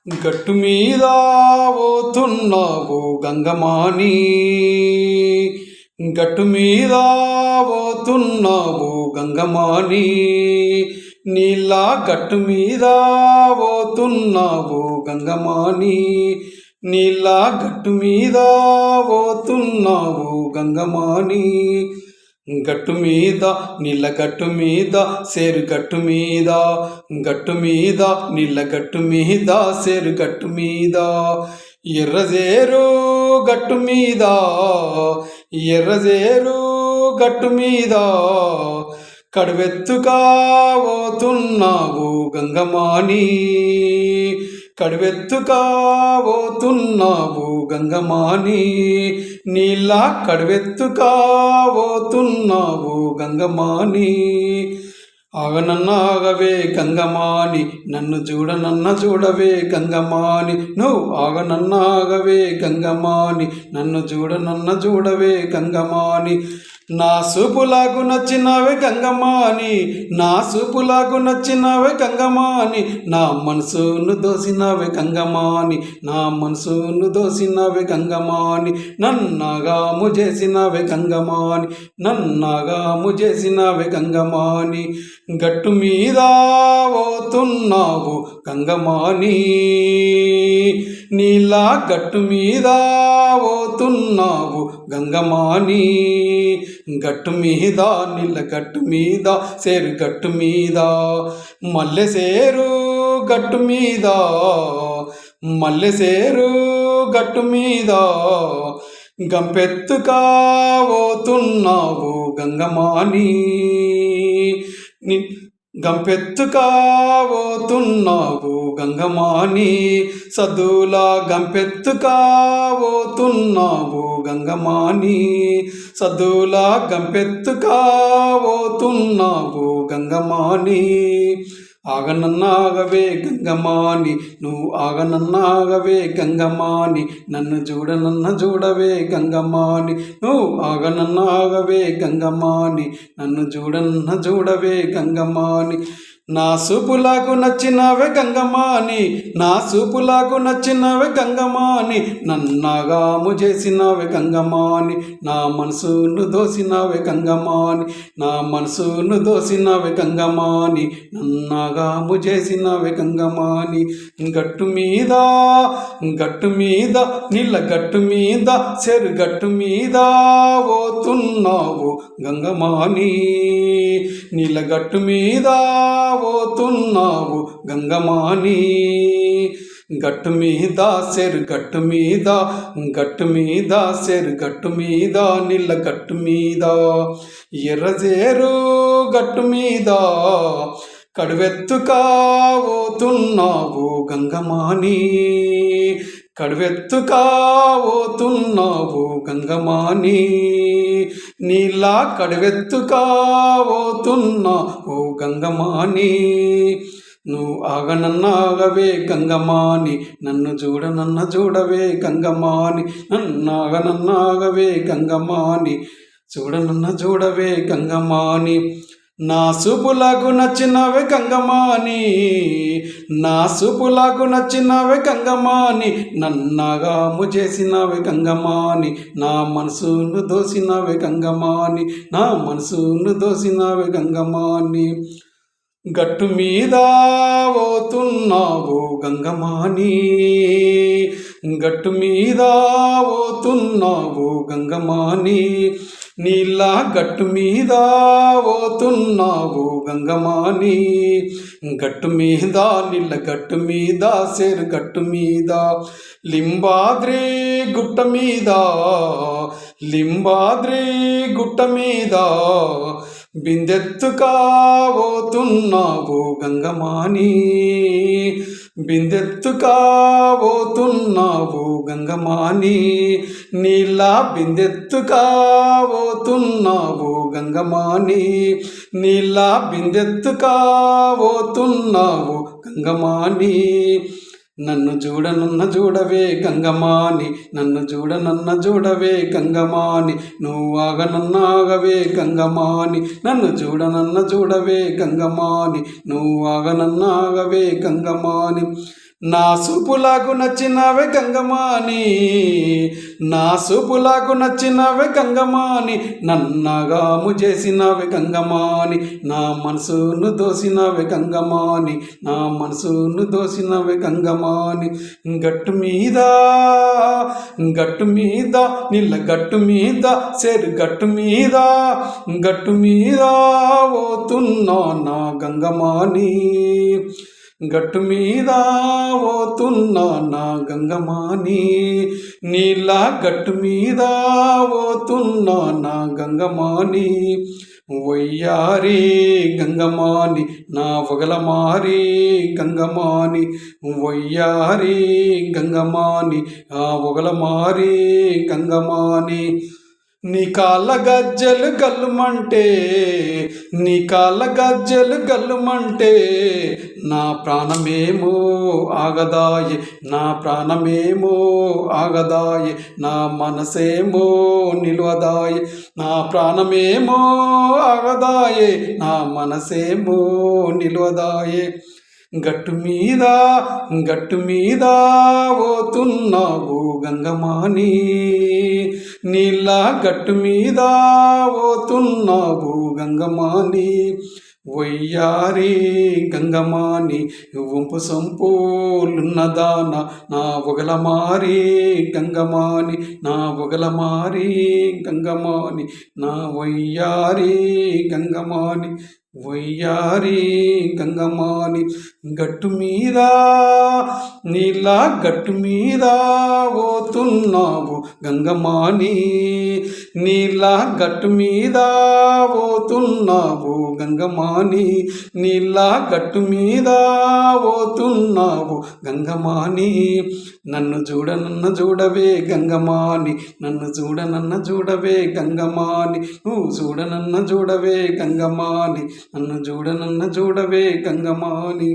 గట్టు మీద పోతున్నావు గంగమాని, గట్టు మీద పోతున్నావు గంగమాని, నీళ్ళ గట్టు మీద పోతున్నావు గంగమాని, నీళ్ళ గట్టు మీద పోతున్నావు గంగమాని, గట్టు మీద నీళ్ళ గట్టు మీద సేరు గట్టు మీద, గట్టు మీద నీళ్ళ గట్టు మీద సేరు గట్టు మీద, ఎర్రజేరు గట్టు మీద, ఎర్రజేరు గట్టు మీద కడువెత్తుగా పోతున్నావు గంగమాని, కడువెత్తుగా పోతున్నావు గంగమాని, నీళ్ళ కడువెత్తుగా పోతున్నావు గంగమాని, ఆగనన్నాగవే గంగమాని, నన్ను చూడనన్న చూడవే గంగమాని, నువ్వు ఆగనన్నాగవే గంగమాని, నన్ను చూడనన్న చూడవే గంగమాని, నా సూపులాగు నచ్చినవే గంగమాని, నా సూపులాగు నచ్చినవే గంగమాని, నా మనసును దోసినవే గంగమాని, నా మనసును దోసినవే గంగమాని, నన్నగాము చేసినవే గంగమాని, నన్నగాము చేసినవే గంగమాని, గట్టు మీద పోతున్నావు గంగమాని, నీళ్ళ గట్టు మీద పోతున్నావు గంగమాని, గట్టు మీద నీళ్ళ గట్టు మీద సేరు గట్టు మీద, మల్లె సేరు గట్టు మీద, మల్లె సేరు గట్టు మీద గంపెత్తుగా పోతున్నావు గంగమాని, గంపెత్తుగా పోతున్నావు గంగమాని, సద్దులా గంపెత్తుగా పోతున్నావు గంగమాని, సద్దులా గంపెత్తుగా పోతున్నావు గంగమాని, ఆగనన్నాగవే గంగమాని, నువ్వు ఆగనన్నాగవే గంగమాని, నన్ను చూడనన్న చూడవే గంగమాని, నువ్వు ఆగనన్నాగవే గంగమాని, నన్ను చూడనన్న చూడవే గంగమాని, నా సూపులాగు నచ్చినవే గంగమాని, నా సూపులాగు నచ్చినవే గంగమాని, నన్నగాము చేసినవే గంగమాని, నా మనసును దోసినవే గంగమాని, నా మనసును దోసినవే గంగమాని, నన్నగాము చేసినవే గంగమాని, గట్టు మీద, గట్టు మీద నీళ్ళ గట్టు మీద చెరు గట్టు మీద పోతున్నావు గంగమాని, నీళ్ళ గట్టు మీద పోతున్నావు గంగమాని, గట్టు మీద సెరు గట్టు మీద, గట్టు మీద సెరు గట్టు మీద నీళ్ళ గట్టు మీద, ఎర్రజేరు గట్టు మీద కడువెత్తుగా పోతున్నావు గంగమాని, కడువెత్తుగా పోతున్నావు గంగమాని, నీళ్ళ కడువెత్తుగా పోతున్నావు గంగమాని, నువ్వు ఆగనన్నాగవే గంగమాని, నన్ను చూడనన్న చూడవే గంగమాని, నన్నాగనన్నాగవే గంగమాని, చూడనన్న చూడవే గంగమాని, నా సూపులాగు నచ్చినవే గంగమాని, నా సూపులాగు నచ్చినవే గంగమాని, నన్నగాము చేసినవే గంగమాని, నా మనసును దోసినవే గంగమాని, నా మనసును దోసినవే గంగమాని, గట్టు మీద పోతున్నావు గంగమాని, గట్టు మీద పోతున్నావు గంగమాని, నీళ్ళ గట్టు మీద పోతున్నావు గంగమాని, గట్టు మీద నీళ్ళ గట్టు మీద సేరు గట్టు మీద, లింబాద్రి గుట్ట మీద, లింబాద్రి గుట్ట మీద బిందెత్తుగా పోతున్నావు గంగమాని, బిందెత్తుగా పోతున్నావు గంగమాని, నీళ్ళ బిందెత్తుగా పోతున్నావు గంగమాని, నీళ్ళ బిందెత్తుగా పోతున్నావు గంగమాని, నన్ను చూడనన్న చూడవే గంగమాని, నన్ను చూడనన్న చూడవే గంగమాని, నువ్వు ఆగనన్నాగవే గంగమాని, నన్ను చూడనన్న చూడవే గంగమాని, నువ్వు ఆగనన్నాగవే గంగమాని, నా సూపులాగు నచ్చినవే గంగమాని, నా సూపులాగు నచ్చినవే గంగమాని, నన్నగాము చేసినవే గంగమాని, నా మనసును దోసినవే గంగమాని, నా మనసును దోసినవే గంగమాని. గట్టు మీద గట్టు మీద నీళ్ళ గట్టు మీద సేరు గట్టు మీద గట్టు మీద పోతున్నా నా గంగమాని, గట్టు మీద పోతున్నా నా గంగమాని, నీళ్ళ గట్టు మీద పోతున్నా నా గంగమాని. వయ్యారి గంగమాని నా వగలమారి గంగమాని, వయ్యారి గంగమాని ఆ వగలమారి గంగమాని. నీ కాళ్ళ గజ్జలు గల్లుమంటే, నీ కాళ్ళ గజ్జలు గల్లుమంటే, నా ప్రాణమేమో ఆగదాయే, నా ప్రాణమేమో ఆగదాయే, నా మనసేమో నిలవదాయే, నా ప్రాణమేమో ఆగదాయే, నా మనసేమో నిలవదాయే. గట్టు మీద గట్టు మీద పోతున్నావు గంగమాని, నీళ్ళ గట్టు మీద పోతున్నావు గంగమాని. వయ్యారి గంగమాని వంపు సంపులున్నదాన, నా ఒగలమారి గంగమాని, నా ఒగలమారి గంగమాని, నా వయ్యారి గంగమాని, వయ్యారి గంగమాని. గట్టు మీద నీళ్ళ గట్టు మీద పోతున్నావు గంగమాని, నీళ్ళ గట్టు మీద పోతున్నావు గంగమాని, నీళ్ళ గట్టు మీద పోతున్నావు గంగమాని. నన్ను చూడవే గంగమాని, నన్ను చూడవే గంగమాని, నువ్వు చూడవే గంగమాని, నన్ను చూడవే గంగమాని.